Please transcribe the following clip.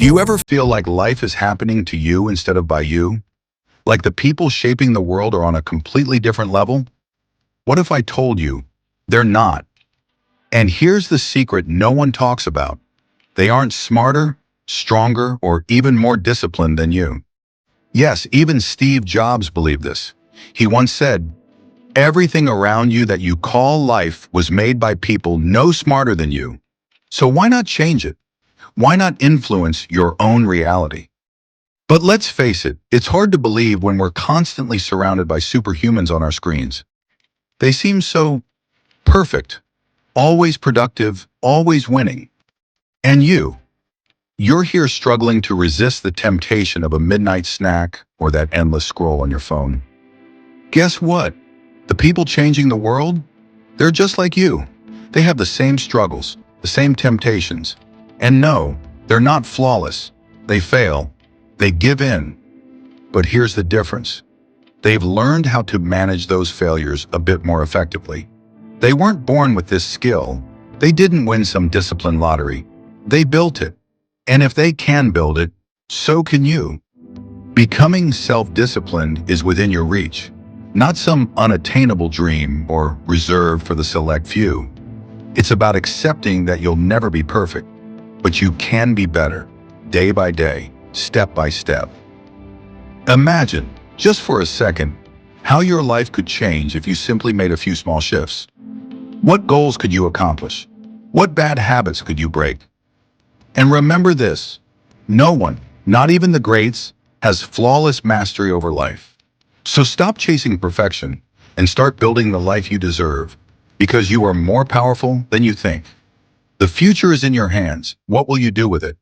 Do you ever feel like life is happening to you instead of by you? Like the people shaping the world are on a completely different level? What if I told you they're not? And here's the secret no one talks about. They aren't smarter, stronger, or even more disciplined than you. Yes, even Steve Jobs believed this. He once said, "Everything around you that you call life was made by people no smarter than you. So why not change it? Why not influence your own reality?" But let's face it, it's hard to believe when we're constantly surrounded by superhumans on our screens. They seem so perfect, always productive, always winning. And you're here struggling to resist the temptation of a midnight snack or that endless scroll on your phone. Guess what? The people changing the world? They're just like you. They have the same struggles, the same temptations. And no, they're not flawless. They fail. They give in. But here's the difference. They've learned how to manage those failures a bit more effectively. They weren't born with this skill. They didn't win some discipline lottery. They built it. And if they can build it, so can you. Becoming self-disciplined is within your reach, not some unattainable dream or reserved for the select few. It's about accepting that you'll never be perfect, but you can be better, day by day, step by step. Imagine, just for a second, how your life could change if you simply made a few small shifts. What goals could you accomplish? What bad habits could you break? And remember this, no one, not even the greats, has flawless mastery over life. So stop chasing perfection and start building the life you deserve, because you are more powerful than you think. The future is in your hands. What will you do with it?